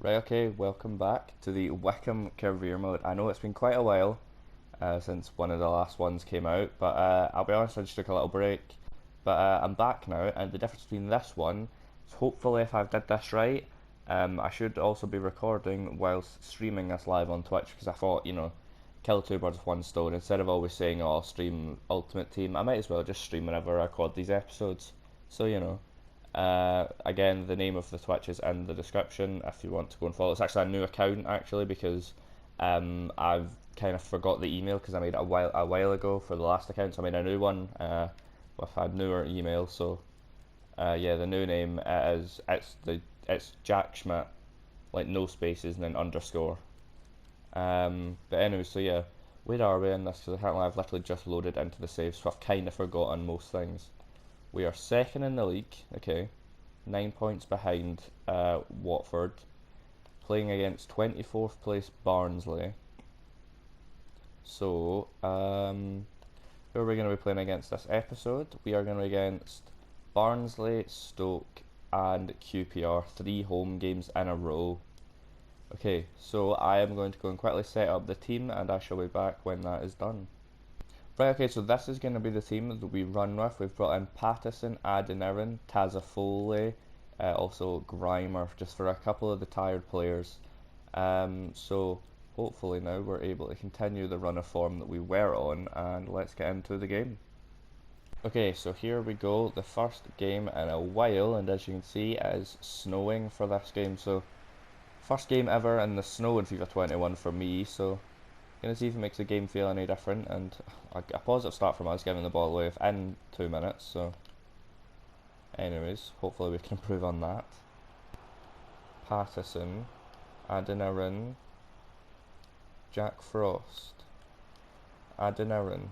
Right, okay, welcome back to the Wycombe career mode. I know it's been quite a while since one of the last ones came out, but I'll be honest, I just took a little break. But I'm back now, and the difference between this one is hopefully if I've did this right, I should also be recording whilst streaming this live on Twitch because I thought, kill two birds with one stone. Instead of always saying, oh, I'll stream Ultimate Team, I might as well just stream whenever I record these episodes. So, again, the name of the Twitch is in the description if you want to go and follow. It's actually a new account actually because I've kind of forgot the email because I made it a while ago for the last account, so I made a new one with a newer email. So yeah, the new name is it's Jack Schmidt, like no spaces and then underscore. But anyway, so yeah, where are we in this? Because apparently I've literally just loaded into the save, so I've kind of forgotten most things. We are second in the league, okay, 9 points behind Watford, playing against 24th place Barnsley. So, who are we going to be playing against this episode? We are going to be against Barnsley, Stoke, and QPR, 3 home games in a row. Okay, so I am going to go and quickly set up the team, and I shall be back when that is done. Right, okay, so this is going to be the team that we run with. We've brought in Patterson, Adeniran, Tazafole, also Grimer, just for a couple of the tired players. So hopefully now we're able to continue the run of form that we were on, and let's get into the game. Okay, so here we go, the first game in a while, and as you can see it is snowing for this game, so first game ever in the snow in FIFA 21 for me, so gonna see if it makes the game feel any different, and a positive start from us giving the ball away in 2 minutes, so anyways, hopefully we can improve on that. Patterson, Adeniran, Jack Frost, Adeniran,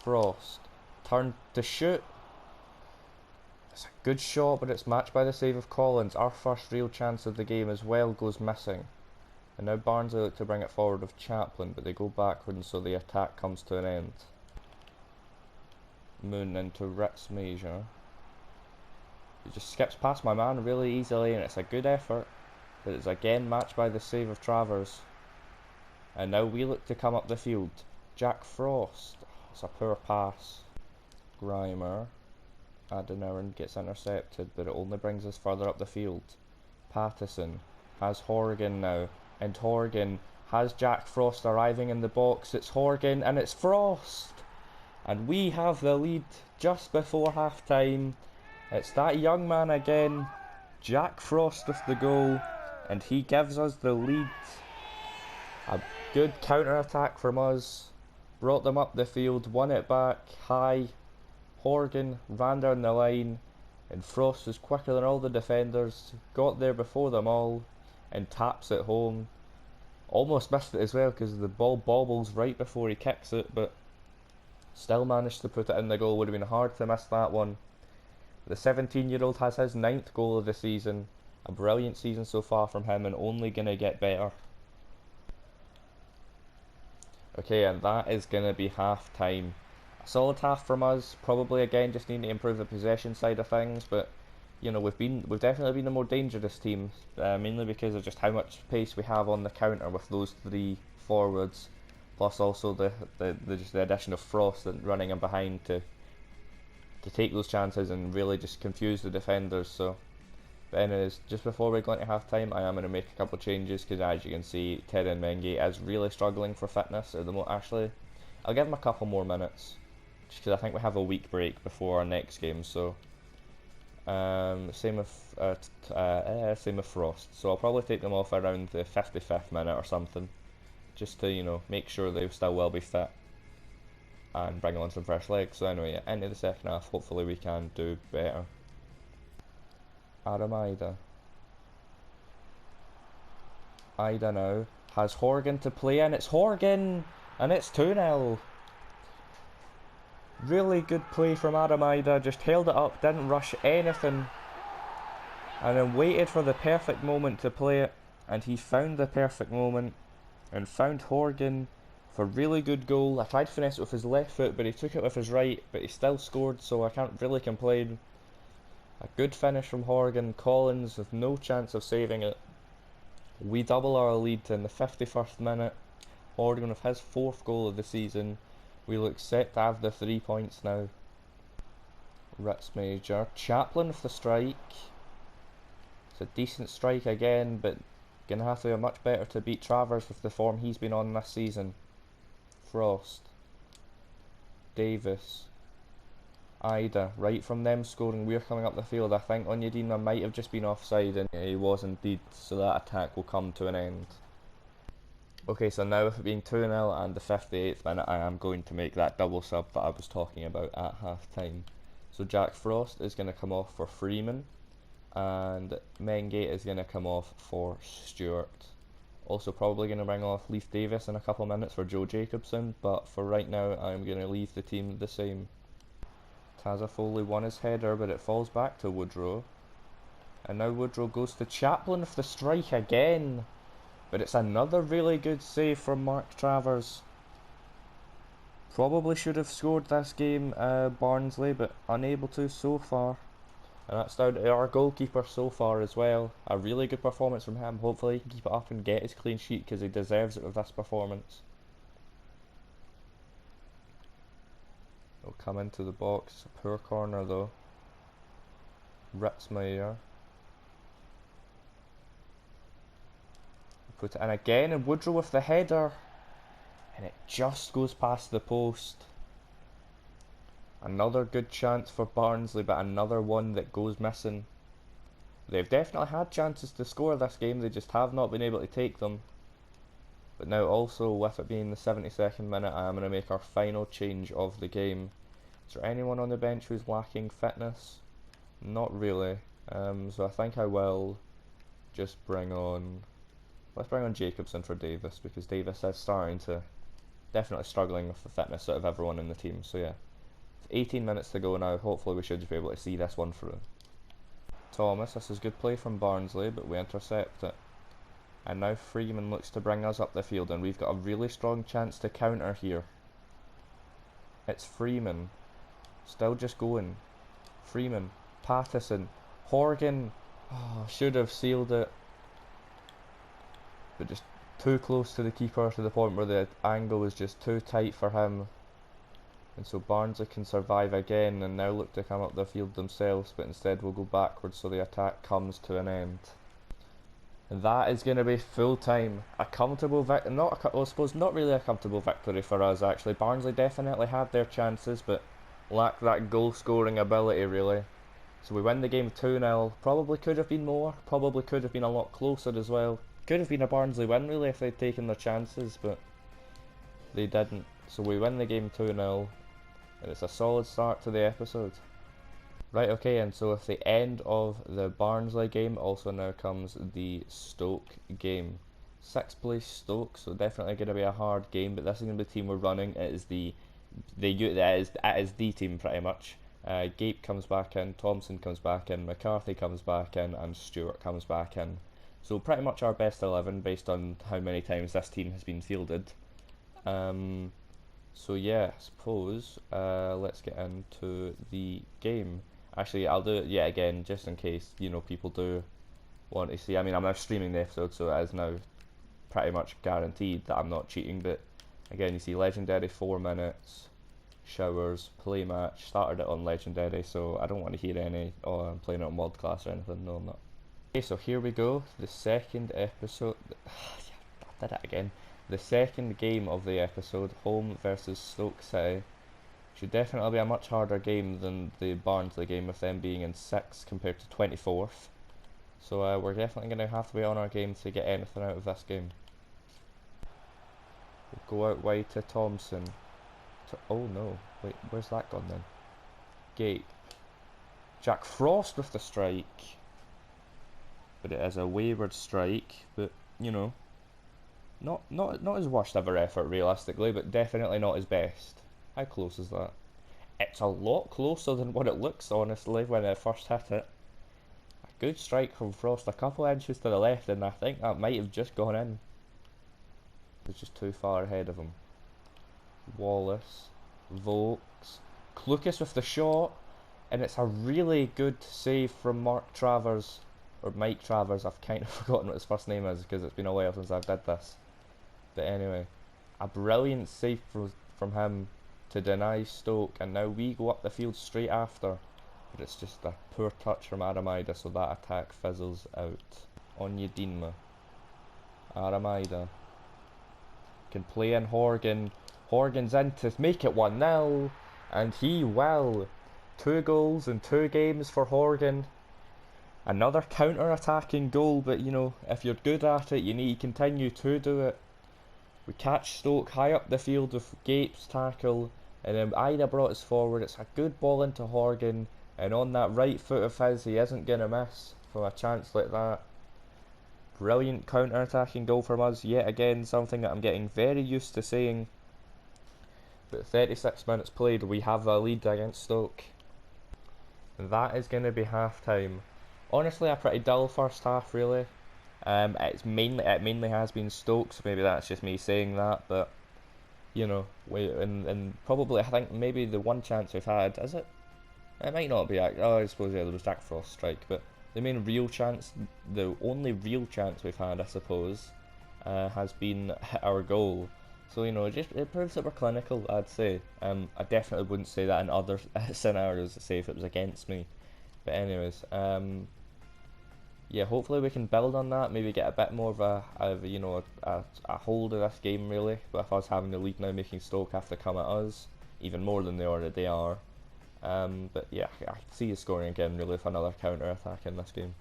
Frost, turn to shoot. It's a good shot, but it's matched by the save of Collins. Our first real chance of the game as well goes missing. And now Barnsley look to bring it forward with Chaplin, but they go backwards, so the attack comes to an end. Moon into Ritz Major. He just skips past my man really easily, and it's a good effort. But it's again matched by the save of Travers. And now we look to come up the field. Jack Frost. It's a poor pass. Grimer. Adeniran gets intercepted, but it only brings us further up the field. Patterson has Horgan now. And Horgan has Jack Frost arriving in the box. It's Horgan and it's Frost. And we have the lead just before half time. It's that young man again, Jack Frost with the goal. And he gives us the lead. A good counter-attack from us. Brought them up the field, won it back, high. Horgan ran down the line. And Frost was quicker than all the defenders. Got there before them all. And taps it home. Almost missed it as well because the ball bobbles right before he kicks it, but still managed to put it in the goal. Would have been hard to miss that one. The 17-year-old has his 9th goal of the season. A brilliant season so far from him and only going to get better. Okay, and that is going to be half time. A solid half from us. Probably again just need to improve the possession side of things, but we've definitely been the more dangerous team, mainly because of just how much pace we have on the counter with those 3 forwards, plus also the addition of Frost and running in behind to take those chances and really just confuse the defenders. So, but anyways, just before we go into half time, I am going to make a couple of changes because as you can see, Terry Mengi is really struggling for fitness at the moment. Actually, I'll give him a couple more minutes just because I think we have a week break before our next game. So. Same with Frost. So I'll probably take them off around the 55th minute or something, just to make sure they still will be fit, and bring on some fresh legs. So anyway, into the second half. Hopefully we can do better. Ida now has Horgan to play in. It's Horgan, and it's 2-0. Really good play from Ida, just held it up, didn't rush anything, and then waited for the perfect moment to play it, and he found the perfect moment, and found Horgan for a really good goal. I tried to finesse it with his left foot, but he took it with his right, but he still scored, so I can't really complain. A good finish from Horgan. Collins with no chance of saving it. We double our lead in the 51st minute. Horgan with his 4th goal of the season. We look set to have the 3 points now. Ritz Major. Chaplin with the strike. It's a decent strike again, but gonna have to be much better to beat Travers with the form he's been on this season. Frost. Davis. Ida, right from them scoring, we're coming up the field. I think Onyedinma might have just been offside, and he was indeed, so that attack will come to an end. Okay, so now with it being 2-0 and the 58th minute, I am going to make that double sub that I was talking about at half time. So Jack Frost is going to come off for Freeman, and Mengate is going to come off for Stewart. Also probably going to bring off Leif Davis in a couple minutes for Joe Jacobson, but for right now I'm going to leave the team the same. Tazza Foley won his header, but it falls back to Woodrow. And now Woodrow goes to Chaplin with the strike again. But it's another really good save from Mark Travers. Probably should have scored this game, Barnsley, but unable to so far. And that's down to our goalkeeper so far as well. A really good performance from him. Hopefully he can keep it up and get his clean sheet, because he deserves it with this performance. He'll come into the box. A poor corner though. Ritzmeyer. Put it in again, and Woodrow with the header. And it just goes past the post. Another good chance for Barnsley, but another one that goes missing. They've definitely had chances to score this game, they just have not been able to take them. But now also, with it being the 72nd minute, I am going to make our final change of the game. Is there anyone on the bench who's lacking fitness? Not really. So I think I will just bring on... Let's bring on Jacobson for Davis, because Davis is starting to... definitely struggling with the fitness out of everyone in the team, so yeah. 18 minutes to go now, hopefully we should just be able to see this one through. Thomas, this is good play from Barnsley, but we intercept it. And now Freeman looks to bring us up the field, and we've got a really strong chance to counter here. It's Freeman. Still just going. Freeman. Pattison. Horgan. Oh, should have sealed it. But just too close to the keeper, to the point where the angle was just too tight for him. And so Barnsley can survive again and now look to come up the field themselves, but instead will go backwards, so the attack comes to an end. And that is going to be full time. A comfortable victory, I suppose not really a comfortable victory for us actually. Barnsley definitely had their chances, but lacked that goal scoring ability really. So we win the game 2-0. Probably could have been more, probably could have been a lot closer as well. Could have been a Barnsley win really if they'd taken their chances, but they didn't. So we win the game 2-0. And it's a solid start to the episode. Right, okay, and so with the end of the Barnsley game, also now comes the Stoke game. 6th place Stoke, so definitely going to be a hard game, but this is going to be the team we're running. It is the team pretty much. Gape comes back in, Thompson comes back in, McCarthy comes back in, and Stewart comes back in. So pretty much our best 11 based on how many times this team has been fielded. So yeah, I suppose let's get into the game. Actually, I'll do it yet again, just in case, you know, people do want to see. I mean, I'm now streaming the episode, so it is now pretty much guaranteed that I'm not cheating. But again, you see Legendary 4 minutes, showers, play match, started it on Legendary, so I don't want to hear any, oh, I'm playing it on World Class or anything, no I'm not. Okay, so here we go, the second episode, I did it again. The second game of the episode, home versus Stoke City. Should definitely be a much harder game than the Barnsley game, with them being in 6th compared to 24th. So we're definitely going to have to be on our game to get anything out of this game. We'll go out wide to Thompson. Oh no, wait, where's that gone then? Gape. Jack Frost with the strike. But it is a wayward strike, but you know. Not his worst ever effort realistically, but definitely not his best. How close is that? It's a lot closer than what it looks, honestly, when I first hit it. A good strike from Frost, a couple inches to the left, and I think that might have just gone in. It's just too far ahead of him. Wallace, Vokes, Klukas with the shot, and it's a really good save from Mark Travers. or Mike Travers. I've kind of forgotten what his first name is because it's been a while since I've did this. But anyway, a brilliant save from him to deny Stoke, and now we go up the field straight after. But it's just a poor touch from Aramida, so that attack fizzles out. On Yedinma. Aramida can play in Horgan. Horgan's in to make it 1-0, and he will. 2 goals in 2 games for Horgan. Another counter-attacking goal, but you know, if you're good at it, you need to continue to do it. We catch Stoke high up the field with Gape's tackle, and then Ida brought us forward. It's a good ball into Horgan, and on that right foot of his, he isn't going to miss from a chance like that. Brilliant counter-attacking goal from us, yet again, something that I'm getting very used to saying. But 36 minutes played, we have a lead against Stoke. And that is going to be half-time. Honestly, a pretty dull first half, really. It mainly has been Stoke, so maybe that's just me saying that, but you know, and probably I think maybe the one chance we've had, is it? It might not be. Oh, I suppose yeah, there was Jack Frost strike, but the only real chance we've had, I suppose, has been our goal. So you know, it proves that we're clinical, I'd say. I definitely wouldn't say that in other scenarios, say if it was against me. But anyways, yeah, hopefully we can build on that. Maybe get a bit more of a hold of this game, really. With us having the lead now, making Stoke have to come at us even more than they already are. But yeah, I can see you scoring again, really, with another counter attack in this game.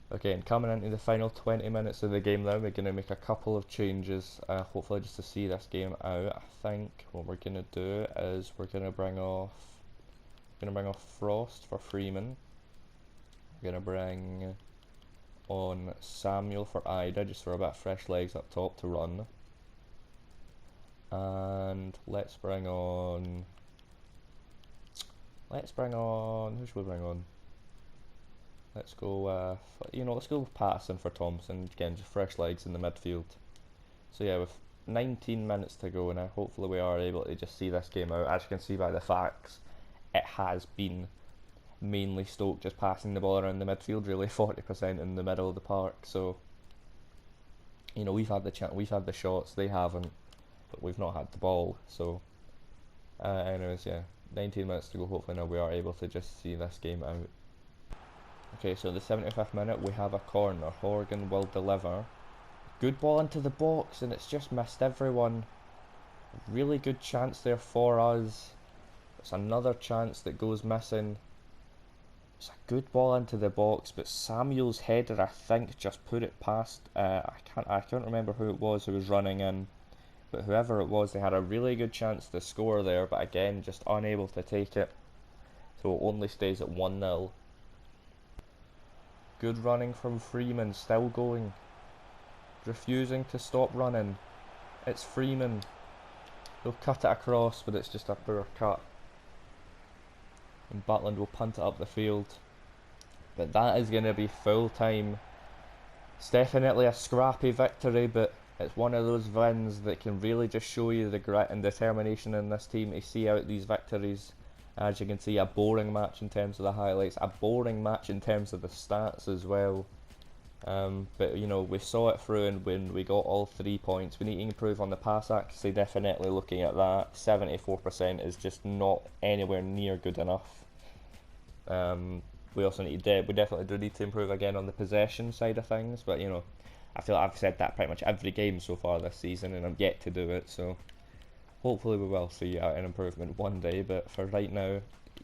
Okay, and coming into the final 20 minutes of the game now, we're going to make a couple of changes, hopefully just to see this game out. I think what we're going to do is we're going to bring off Frost for Freeman. We're going to bring on Samuel for Ida, just for a bit of fresh legs up top to run. And let's bring on, who should we bring on? Let's go let's go with Patterson for Thompson, again, just fresh legs in the midfield. So yeah, with 19 minutes to go now, hopefully we are able to just see this game out. As you can see by the facts, it has been mainly Stoke just passing the ball around the midfield, really, 40% in the middle of the park. So, you know, we've had the shots, they haven't, but we've not had the ball. So, anyways, yeah, 19 minutes to go. Hopefully now we are able to just see this game out. Okay, so the 75th minute, we have a corner. Horgan will deliver. Good ball into the box, and it's just missed everyone. Really good chance there for us. It's another chance that goes missing. It's a good ball into the box, but Samuel's header, I think, just put it past. I can't remember who it was who was running in, but whoever it was, they had a really good chance to score there, but again, just unable to take it. So it only stays at 1-0. Good running from Freeman, still going. Refusing to stop running. It's Freeman. He'll cut it across, but it's just a poor cut. And Butland will punt it up the field. But that is going to be full time. It's definitely a scrappy victory, but it's one of those wins that can really just show you the grit and determination in this team to see out these victories. As you can see, a boring match in terms of the highlights, a boring match in terms of the stats as well. But you know, we saw it through, and when we got all 3 points, we need to improve on the pass accuracy. Definitely looking at that, 74% is just not anywhere near good enough. We also we definitely do need to improve again on the possession side of things. But you know, I feel like I've said that pretty much every game so far this season, and I'm yet to do it. So hopefully we will see an improvement one day. But for right now,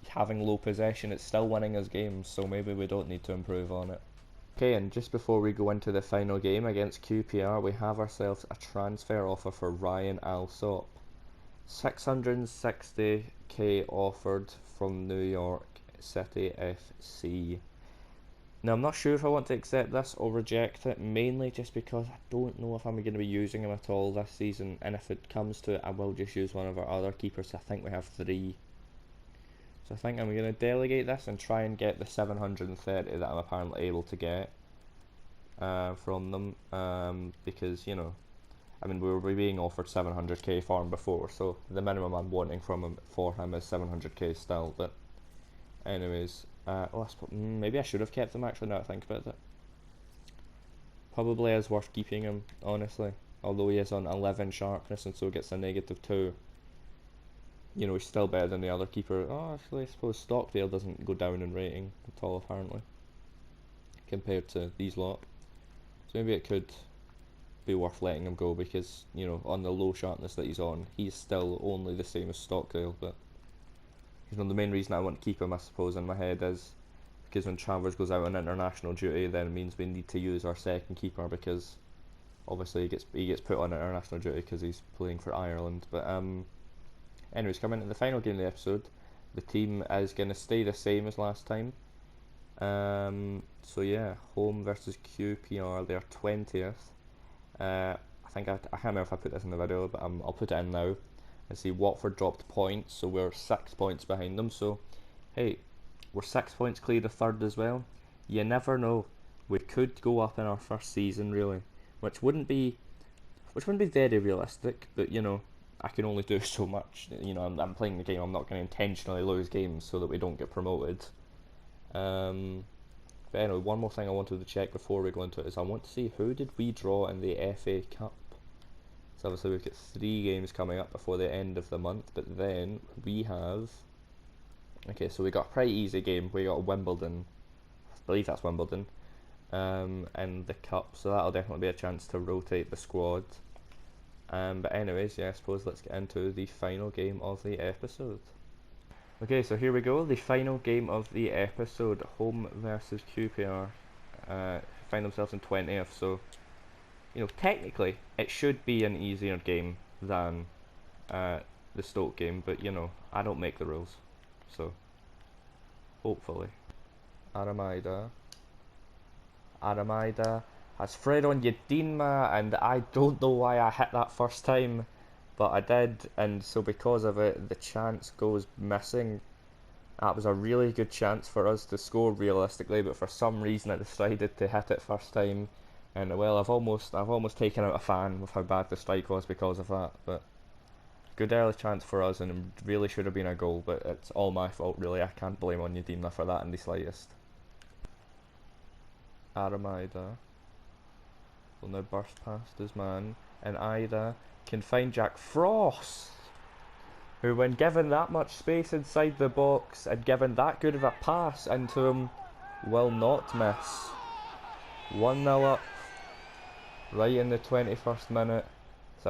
having low possession, it's still winning us games. So maybe we don't need to improve on it. Okay, and just before we go into the final game against QPR, we have ourselves a transfer offer for Ryan Alsop. 660k offered from New York City FC. Now, I'm not sure if I want to accept this or reject it, mainly just because I don't know if I'm going to be using him at all this season, and if it comes to it, I will just use one of our other keepers. I think we have 3. So I think I'm going to delegate this and try and get the 730 that I'm apparently able to get from them, because, you know, I mean, we were being offered 700k for him before, so the minimum I'm wanting from him for him is 700k still. But anyways, Maybe I should have kept him actually now that I think about it. Probably is worth keeping him, honestly. Although he is on 11 sharpness and so gets a -2. You know, he's still better than the other keeper. Oh, actually, I suppose Stockdale doesn't go down in rating at all, apparently, compared to these lot. So maybe it could be worth letting him go because, you know, on the low sharpness that he's on, he's still only the same as Stockdale. But, you know, the main reason I want to keep him, I suppose, in my head is because when Travers goes out on international duty, then it means we need to use our second keeper because obviously he gets put on international duty because he's playing for Ireland. But anyways, coming into the final game of the episode, the team is going to stay the same as last time. So yeah, home versus QPR, they're 20th. I think I can't remember if I put this in the video, but I'll put it in now. And see, Watford dropped points, so we're 6 points behind them. So hey, we're 6 points clear of third as well. You never know. We could go up in our first season, really, which wouldn't be very realistic. But you know, I can only do so much. You know, I'm playing the game. I'm not going to intentionally lose games so that we don't get promoted. But anyway, one more thing I wanted to check before we go into it is I want to see who did we draw in the FA Cup. So obviously we've got 3 games coming up before the end of the month, but then we have. Okay, so we got a pretty easy game. We got Wimbledon, I believe that's Wimbledon, in the cup. So that'll definitely be a chance to rotate the squad. But anyways, yeah, I suppose let's get into the final game of the episode. Okay, so here we go, the final game of the episode, home versus QPR. Find themselves in 20th, so, you know, technically it should be an easier game than the Stoke game, but you know, I don't make the rules, so hopefully. Aramaida has Fred on Yedinma, and I don't know why I hit that first time, but I did, and so because of it, the chance goes missing. That was a really good chance for us to score realistically, but for some reason I decided to hit it first time, and well, I've almost taken out a fan with how bad the strike was because of that. But good early chance for us, and it really should have been a goal, but it's all my fault really. I can't blame Onyedinma for that in the slightest. Aramaida will now burst past his man, and Ida can find Jack Frost, who when given that much space inside the box and given that good of a pass into him, will not miss. 1-0 up, right in the 21st minute. It's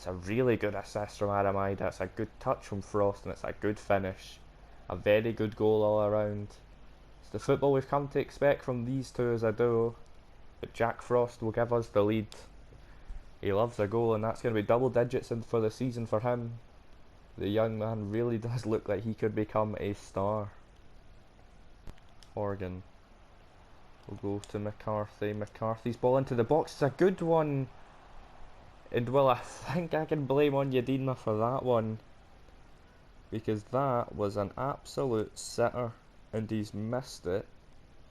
a really good assist from Aramaida. It's a good touch from Frost, and it's a good finish. A very good goal all around. It's the football we've come to expect from these two as a duo, but Jack Frost will give us the lead. He loves a goal, and that's going to be double digits for the season for him. The young man really does look like he could become a star. Horgan will go to McCarthy. McCarthy's ball into the box. It's a good one. And well, I think I can blame Onyedinma for that one, because that was an absolute sitter, and he's missed it.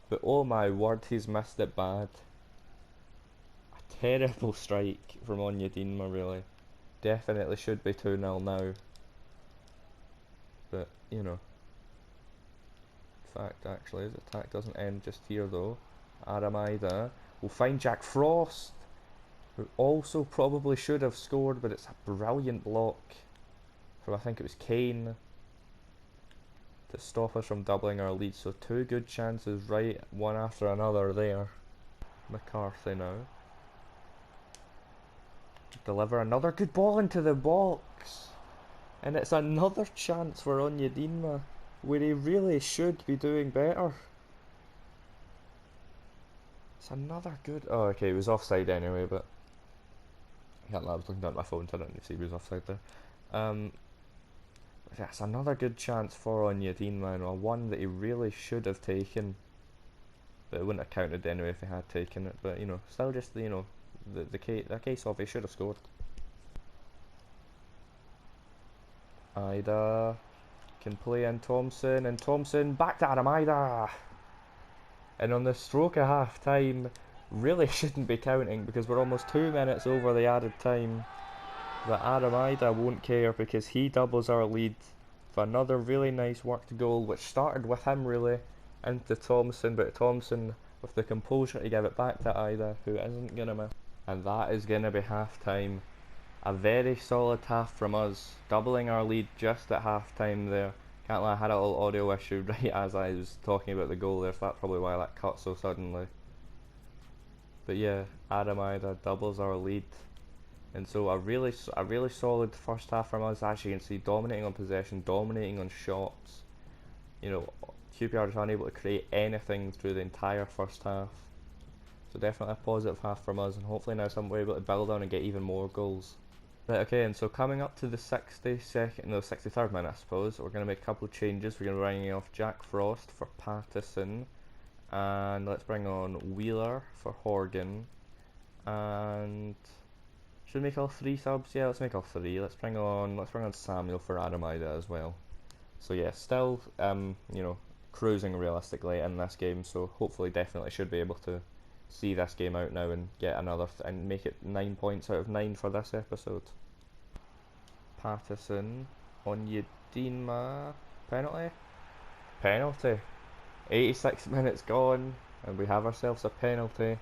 But oh my word, he's missed it bad. Terrible strike from Onyedinma, really. Definitely should be 2-0 now. But, you know. Fact, actually, the attack doesn't end just here, though. Aramaida will find Jack Frost, who also probably should have scored, but it's a brilliant block from, I think it was Kane, to stop us from doubling our lead. So 2 good chances right, one after another there. McCarthy now. Deliver another good ball into the box, and it's another chance for Onyedinma, where he really should be doing better. It's another good. Oh, okay, he was offside anyway, but I can't lie, I was looking down at my phone, so I didn't see he was offside there. That's another good chance for Onyedinma, and one that he really should have taken, but it wouldn't have counted anyway if he had taken it. But you know, still just the case of he should have scored. Ida can play in Thompson, and Thompson back to Aramaida. And on the stroke of half time, really shouldn't be counting because we're almost 2 minutes over the added time. But Aramaida won't care because he doubles our lead for another really nice worked goal, which started with him really into Thompson, but Thompson with the composure to give it back to Ida, who isn't gonna miss. And that is gonna be half time. A very solid half from us, doubling our lead just at half time there. Can't lie, I had a little audio issue right as I was talking about the goal there, so that's probably why that cut so suddenly. But yeah, Adam Ida doubles our lead. And so a really solid first half from us. As you can see, dominating on possession, dominating on shots. You know, QPR is unable to create anything through the entire first half. So definitely a positive half from us, and hopefully now we're able to build on and get even more goals. Right, okay, and so coming up to the 63rd minute, I suppose, we're going to make a couple of changes. We're going to be bringing off Jack Frost for Pattison, and let's bring on Wheeler for Horgan, and should we make all 3 subs? Yeah, let's make all 3. Let's bring on Samuel for Adam Ida as well. So yeah, still you know, cruising realistically in this game. So hopefully, definitely should be able to see this game out now and get another and make it 9 points out of 9 for this episode. Pattison on Yedinma, penalty. 86 minutes gone, and we have ourselves a penalty.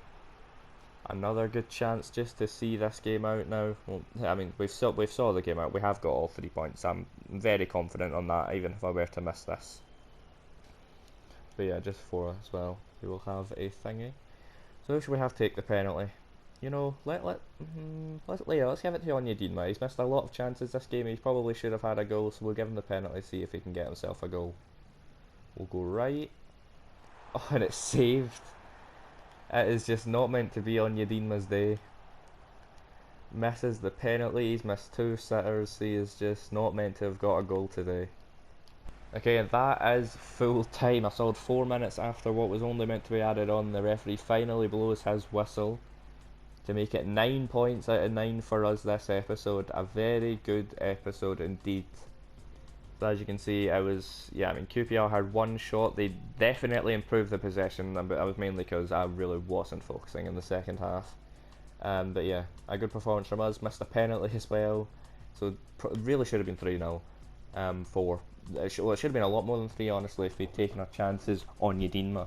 Another good chance just to see this game out now. Well, I mean, we've saw the game out. We have got all 3 points. I'm very confident on that, even if I were to miss this. But yeah, just 4 as well. We will have a thingy. So should we have to take the penalty? You know, let's give it to Onyedinma. He's missed a lot of chances this game. He probably should have had a goal, so we'll give him the penalty, see if he can get himself a goal. We'll go right. Oh, and it's saved. It is just not meant to be Onyedinma's day. Misses the penalty. He's missed 2 sitters. He is just not meant to have got a goal today. Okay, and that is full time. A solid 4 minutes after what was only meant to be added on. The referee finally blows his whistle to make it 9 points out of 9 for us this episode. A very good episode indeed. So as you can see, I mean, QPR had 1 shot. They definitely improved the possession, but that was mainly because I really wasn't focusing in the second half. But yeah, a good performance from us. Missed a penalty as well, so really should have been 3-0. 4. It should have been a lot more than 3, honestly, if we'd taken our chances on Yedinma.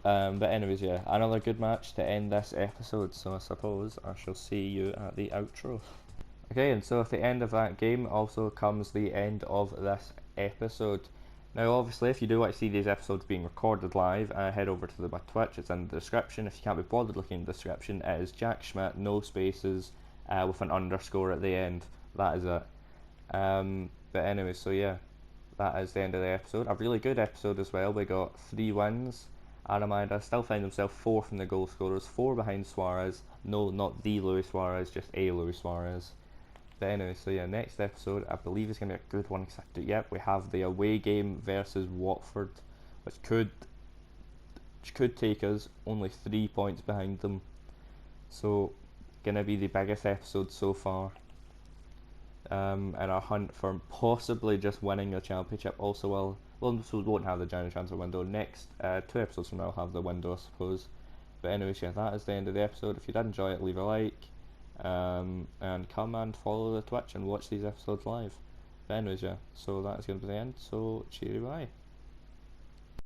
But anyways, yeah, another good match to end this episode, so I suppose I shall see you at the outro. Okay, and so at the end of that game also comes the end of this episode. Now obviously, if you do want to see these episodes being recorded live, head over to my Twitch. It's in the description. If you can't be bothered looking in the description, it is Jack Schmidt, no spaces, with an underscore at the end. That is it. But anyway, so yeah, that is the end of the episode. A really good episode as well. We got 3 wins. Aramida still finds himself 4th in the goal scorers, 4 behind Suarez. No, not the Luis Suarez, just a Luis Suarez. But anyway, so yeah, next episode I believe is going to be a good one. Yep, we have the away game versus Watford, which could take us only 3 points behind them. So, gonna be the biggest episode so far. And our hunt for possibly just winning the championship also so we won't have the January transfer window. Next 2 episodes from now I'll have the window, I suppose. But anyways, yeah, that is the end of the episode. If you did enjoy it, leave a like, and come and follow the Twitch and watch these episodes live. But anyways, yeah, so that is going to be the end, so cheery bye.